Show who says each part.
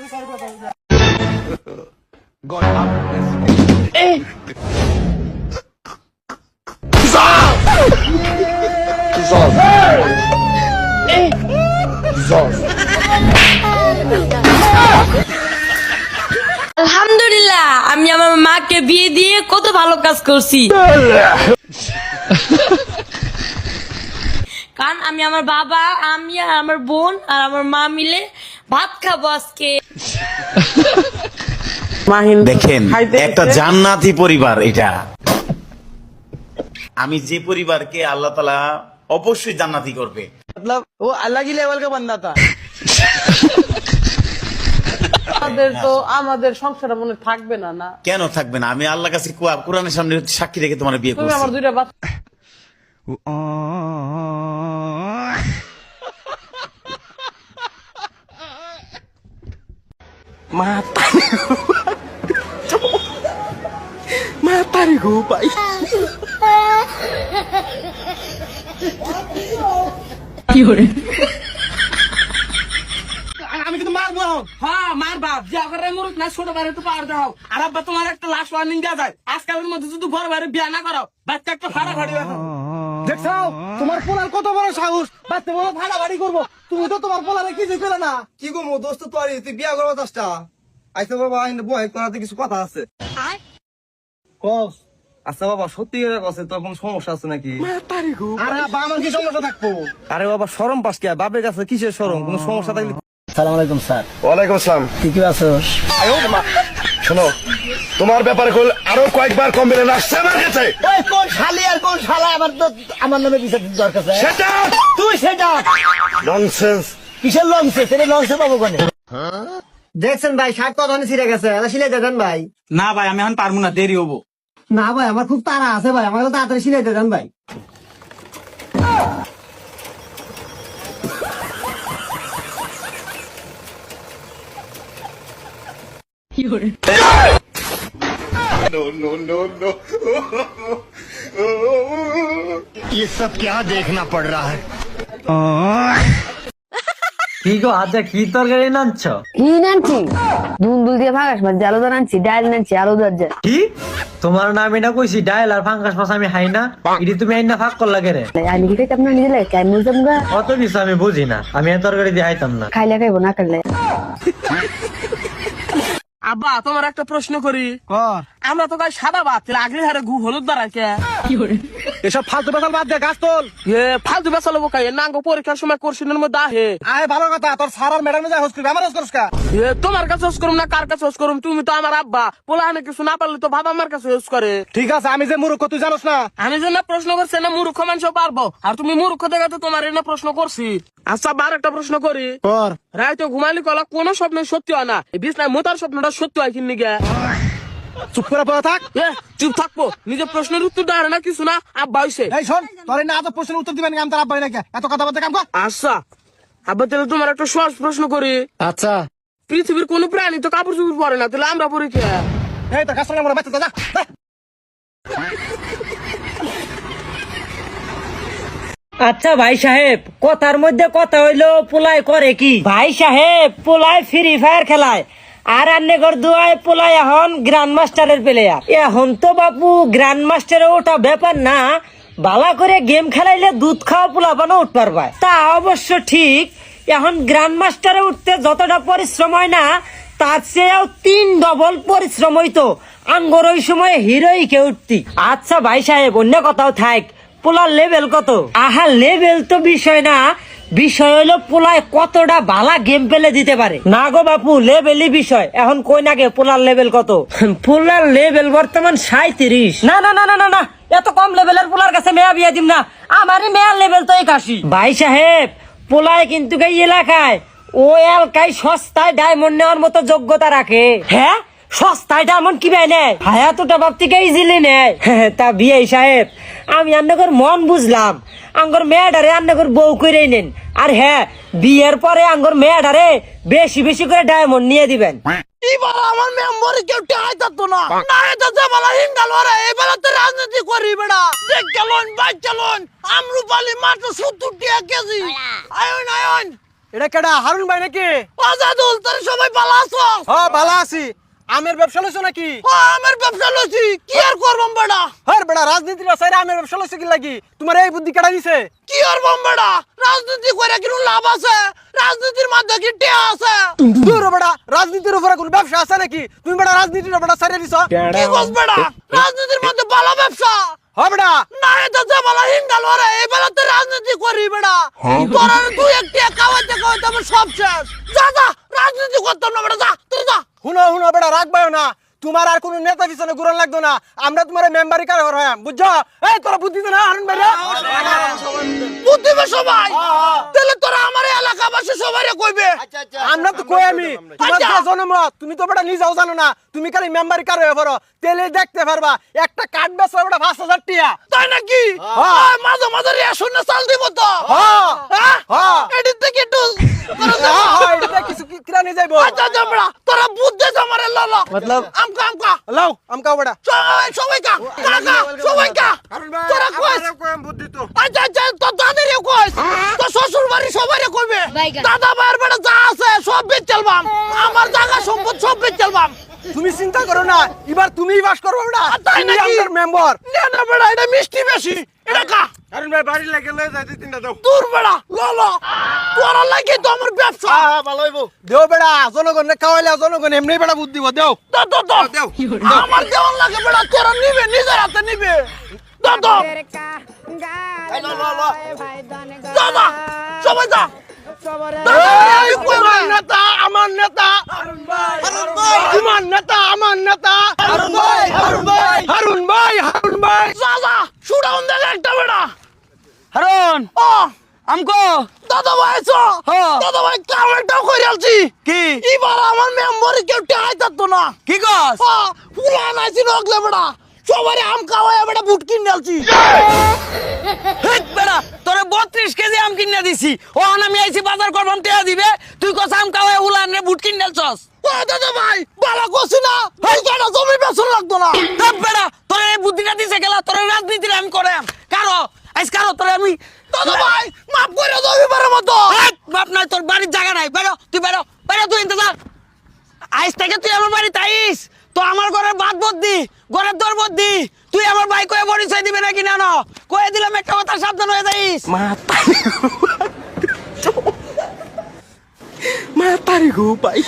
Speaker 1: God have mercy.
Speaker 2: আলহামদুলিল্লাহ, আমি আমার মাকে বিয়ে দিয়ে কত ভালো কাজ করছি। কারণ আমি আমার বাবা, আমি আর আমার বোন আর আমার মা মিলে ভাত খাবো আজকে।
Speaker 3: দেখেন, একটা জান্নাতি পরিবার এটা। আমি যে পরিবারকে আল্লাহ তাআলা অবশ্যই জান্নাতি করবে।
Speaker 4: मतलब वो अलग ही लेवल का बंदा था। আমাদের সংসারে মনে থাকবে না না
Speaker 3: কেন থাকবে না? আমি আল্লাহর কাছে কোরআনের সামনে সাক্ষী রেখে তোমার বিয়ে
Speaker 4: তুমি
Speaker 3: করছি।
Speaker 4: আমার দুইটা বাচ্চা মাতারি গো ভাই
Speaker 2: কি করে?
Speaker 4: আমি কিন্তু মারবো। হ্যাঁ মারবা, যে করে মুরুখ না ছোট বারে তো পার দাও। আর আব্বা তোমার একটা লাশ ওয়ার্নিং দেওয়া যায়, আজকালের মধ্যে যদি বড় বারে বিয়া না করো, বাচ্চা একটা ফাড়াফাড়ি হবে। দেখছো তোমার পোলার কত বড় সাহস, বাচ্চা বড় ফাড়াফাড়ি করবো। তুমি তো তোমার পোলারে কিছু পেলে না।
Speaker 5: কি গো মো দোস্ত তুই বিয়া করবো দশটা আইসা বাবা আইনে বয় করাতে কিছু কথা আছে কস আচ্ছা বাবা সত্যি করে কসে তোর কোন সমস্যা আছে নাকি?
Speaker 4: মাতারি গো
Speaker 5: আরে বাবা আমার কি সমস্যা থাকবো? আরে বাবা শরম পাস কে বাপের কাছে কিসের শরম? কোন সমস্যা থাকলে
Speaker 6: সালাম আলাইকুম স্যার।
Speaker 7: ওয়ালাইকুম আসসালাম।
Speaker 6: কি আছো?
Speaker 7: শোনো, তোমার ব্যাপারে আরো কয়েকবার কমপ্লেন আসছে আমার কাছে।
Speaker 6: ওই কোন শালি আর কোন শালা আমার নামে বিচার দিতে দরকার আছে?
Speaker 7: সেটা
Speaker 6: তুই সেটা
Speaker 7: ননসেন্স।
Speaker 6: কিসের লঞ্চে? সেটা লঞ্চে পাবো কোনে? দেখছেন ভাই শার্ট তো ধনে ছিঁড়ে গেছে, এটা সিলাই দেন ভাই।
Speaker 4: না ভাই আমি এখন পারবো না, দেরি হবো।
Speaker 6: না ভাই আমার খুব তাড়া আছে ভাই, আমার তাড়াতাড়ি সিলাই দেন ভাই।
Speaker 2: কি করে?
Speaker 7: नो नो नो नो
Speaker 6: ये सब क्या देखना पड़ रहा है?
Speaker 8: কি গো আজকে কি তরকারি নাচ্ছ?
Speaker 9: কি নানছি? দুন্দুল দিয়ে ভাগাস মাছ জালো নানছি, ডাল নানছি, আলু দাজ্জা।
Speaker 8: কি তোমার নাম এটা কইছি, ডাইল আর ফাঙ্গাস মাছ আমি খাই না, ইডি তুমি আইনা ফাঁক করলা কেরে?
Speaker 9: আমি কি খাইতাম না নিজে লাগে, কেন বুঝতাম গা?
Speaker 8: অত কিছু আমি বুঝি না, আমি এত তরকারি দিয়ে খাইতাম না।
Speaker 9: খাইলে খাইবো না খাইলে।
Speaker 4: আব্বা তোমার একটা প্রশ্ন করি। আমরা তো গাই সাদা ভাত, আগলি হারে গু হলুদ বাড়ায় কে?
Speaker 2: কি করে?
Speaker 5: এসব ফালতু বেসাল বাদ দে গাছ তোল।
Speaker 4: ফালতু বেসালো বোকাই নাঙ্গ পরীক্ষার সময় কোর্সিনের মধ্যে আহে।
Speaker 5: আয় ভালো কথা তোর স্যার আর ম্যাডাম যা হোস করবি আমার হোস করস কা?
Speaker 4: তোমার কাছে হোস করুম না কার কাছে হোস করুম? তুমি তো আমার আব্বা, পোলাহানে কিছু না পারলে তো বাবা আমার কাছে হোস করে।
Speaker 5: ঠিক আছে আমি যে মূর্খ তুই জানোস না।
Speaker 4: আমি যে না প্রশ্ন করছি না মূর্খ মানুষ পারবো, আর তুমি মূর্খ দেখে তো তোমার এনে প্রশ্ন করছি। আচ্ছা বার একটা প্রশ্ন করি। রাইতে ঘুমালি কলা কোন স্বপ্ন সত্যি হয় না, বিছনায় মোতার স্বপ্নটা সত্যি হয় কিনি গে?
Speaker 5: চুপ করে পড়া থাক।
Speaker 4: চুপ থাকবো, নিজের প্রশ্নের উত্তর দেয় না কিছু না। আব্বা হইছে
Speaker 5: এই শোন তোর না এত প্রশ্নের উত্তর দিবেন আমি তার আব্বাই নাকি এত কথা বলতে কাম কর।
Speaker 4: আচ্ছা আব্বা তাহলে তোমার একটা সহজ প্রশ্ন করি।
Speaker 5: আচ্ছা
Speaker 4: পৃথিবীর কোন প্রাণী তো কাপড় চোপড় পরে না, তাহলে আমরা পরি কে?
Speaker 5: এই তো কাস্টমার মোড়া বাচ্চা যা।
Speaker 8: আচ্ছা ভাই সাহেব, কথার মধ্যে কথা হইলো পোলাই করে কি? ভাই সাহেব পোলাই ফ্রি ফায়ার খেলায়, আর আন্নেগর দুয়ায় পোলাই এখন গ্র্যান্ড মাস্টারের প্লেয়ার। এখন তো বাপু গ্র্যান্ড মাস্টারে ওটা ব্যাপার না, বালা করে গেম খেলাইলে দুধ খাওয়া পোলা বানো উঠ পারবা। তা অবশ্য ঠিক, এখন গ্র্যান্ড মাস্টারে উঠতে যতটা পরিশ্রম হয় না, তার চেয়েও 3 ডবল পরিশ্রম হইতো আঙ্গর ওই সময় হিরোই কে উঠতি। আচ্ছা ভাই সাহেব অন্য কথাও থাক, পোলার লেভেল কত? আহা লেভেল তো বিষয় না, বিষয় হলো পোলায় কতটা ভালা গেম পেলে দিতে পারে। না গো বাপু লেভেলই বিষয়, এখন কই না গে পোলার লেভেল কত? পোলার লেভেল বর্তমান 37। না না না না না না, এত কম লেভেলের পোলার কাছে মেয়া বিয়া দিম না, আমারই মেয়ার লেভেল তো 81। ভাই সাহেব পোলায় কিন্তু এই এলাকায় ও এলাকায় সস্তায় ডায়মন্ড নেওয়ার মতো যোগ্যতা রাখে। হ্যাঁ সস্তায় ডায়মন্ড কি ভাই নেয়? হায়াতটা বাপ থেকে ইজিলি নেয়। তা বিয়ে সাহেব আমি আন্নাগর মন বুঝলাম, আঙ্গর মেয়েটারে আন্নাগর বউ করে নেন, আর হ্যাঁ বিয়ের পরে আঙ্গর মেয়েটারে বেশি বেশি করে ডায়মন্ড নিয়ে দিবেন।
Speaker 4: এবার আমার মেম্বারে কেউ টাই থাকতো না, না এটা যে বলা হিন্দাল ওরে এবার তো রাজনীতি করি বেড়া। দেখ চলুন বাইক চলুন আমরুপালি মাত্র 70 টাকা কেজি। আয়ন আয়ন
Speaker 6: এটা কেডা হারুন ভাই নাকি?
Speaker 4: আজাদুল তোর সবাই ভালো আছো?
Speaker 6: হ্যাঁ ভালো আছি। আমের ব্যবসা লইছো নাকি?
Speaker 4: আমার ব্যবসা লইছি কি আর করবাম বেড়া?
Speaker 6: হ্যাঁ বেটা রাজনীতির সাইরে আমের ব্যবসা লইছো কি লাগি? তোমার এই বুদ্ধি কেডা দিছে?
Speaker 4: কি আর বম বেড়া? রাজনীতি করে কি লাভ আছে? রাজনীতির মধ্যে কি টিয়া আছে?
Speaker 6: দূর বেটা, রাজনীতির উপরে কোনো ব্যবসা আছে নাকি? তুমি বেটা রাজনীতির বেটা সাইরে দিছো?
Speaker 4: কি কস বেড়া? রাজনীতির মধ্যে ভালো ব্যবসা
Speaker 6: হ্যাঁ বেটা।
Speaker 4: না এটা যে ভালো হিন্দাল ওরে এই বেলা তো রাজনীতি করি বেড়া। তোরা তুই একটি খাওয়াইতে খাওয়াইতে আমার সব শেষ। যা যা রাজনীতি করতাম না বেড়া, যা তুই যা।
Speaker 6: হুনো হুনো বেটা রাখবাও না। তোমার আর কোনো নেতা পিছনে ঘুরন লাগতো না। আমরা তোমার মেম্বারি কার হরাম বুঝছো? এই তোরা বুদ্ধি দে না হারুন ভাই রে।
Speaker 4: বুদ্ধি বে সবাই তাহলে তোরা আমার এলাকাবাসী সবাইরে কইবে।
Speaker 6: আমরা তো কই আমি তোমার যে জনমত তুমি তো বেটা নিজেও জানো না। তুমি খালি মেম্বারি কার হয়ে পড়ো তেলে দেখতে পারবা একটা কার্ড বেচো বেটা 5000 টাকা।
Speaker 4: তাই নাকি?
Speaker 6: হ্যাঁ।
Speaker 4: মাঝে মাঝে রেশন না চাল দিব তো।
Speaker 6: হ্যাঁ
Speaker 4: হ্যাঁ
Speaker 6: হ্যাঁ
Speaker 4: এদিক থেকে একটু
Speaker 6: হ্যাঁ এটা কিছু কিরা নিয়ে যাইবো।
Speaker 4: আচ্ছা জমড়া তোরা বুদ্ধি জমারে লালা
Speaker 6: মতলব
Speaker 4: আমকা আমকা
Speaker 6: লাও আমকাও বেটা।
Speaker 4: সবাই কা কাকা সবাই কা তোরা কইস
Speaker 5: বুদ্ধি তো
Speaker 4: আচ্ছা আচ্ছা তো দাদারে কইস তো শ্বশুর বাড়ি সবাইরে কইবে
Speaker 2: বাইগা।
Speaker 4: দাদা ভাইয়ের বেটা যা আছে সব বেচলবাম আমার জায়গা সম্পদ সব বেচলবাম।
Speaker 6: তুমি চিন্তা করো না এবার তুমিই বাস করবে বেটা।
Speaker 4: তাই
Speaker 6: তুমি
Speaker 4: নাকি?
Speaker 6: আমার মেম্বার।
Speaker 4: না না বেটা এটা মিষ্টি বেশি এটা কা
Speaker 5: হারুন ভাই বাড়ি লাগে লয়ে যাই 2-3টা দাও।
Speaker 4: দূর বেটা লালা তোরা লাগে তো আমার ব্যবসা।
Speaker 5: হ্যাঁ ভালো হইবো।
Speaker 6: দেও বেটা জনগণে খাওয়াইলে জনগণ এমনি বেটা বুদ্ধি দিব দেও।
Speaker 4: দাও দাও দাও আমার কেমন লাগে বেটা তোরা নিবে নিজের হাতে নিবে দাও দাও দাদা সবাই যা
Speaker 6: এই তোমার নেতা আমার নেতা হারুন ভাই তোমার নেতা আমার নেতা হারুন ভাই হারুন ভাই হারুন ভাই হারুন ভাই
Speaker 4: যা যা শুডাউন দে একটা বেটা
Speaker 8: হারুন
Speaker 4: ও
Speaker 8: আমকো
Speaker 4: দাদা ভাই আছো
Speaker 8: হ্যাঁ।
Speaker 4: দাদা ভাই কামেটাও করে আলছি
Speaker 8: কি
Speaker 4: এবার আমার মেম্বারে কেউ টাই থাকতো না
Speaker 8: কি কস?
Speaker 4: পুরা নাইছি রগলে বেটা সবাই আম খাওয়াই বেটা বুট কিনে আলছি
Speaker 8: হেট বেড়া তোরে 32 কেজি আম কিনে দিছি ও আমি আইছি বাজার করবাম টেয়া দিবে তুই কস আম খাওয়াই উলান রে বুট কিনে আলছস।
Speaker 4: ও দাদা ভাই বালা কছি না এই কেন জমি বেচন লাগতো না
Speaker 8: দেখ বেড়া তোরে এই বুদ্ধিটা দিছে গেলা তোরে রাজনীতির আমি করাম কারো আইস কারো তোরে আমি
Speaker 4: দাদা ভাই মাফ করে দাও এবারের মতো
Speaker 8: হেট, বাপ নাই তোর বাড়ির জায়গা নাই বেরো তুই বেরো বেরো তুই ইন্তজার আইস থেকে তুই আমার বাড়িতে আইস তো আমার ঘরের বাদ বদ্দি ঘরের দর বদ্দি তুই আমার ভাই কয়ে পরিচয় দিবে নাকি না না কয়ে দিলাম একটা কথা সাবধান হয়ে যাইস।
Speaker 6: মা তারি গো ভাই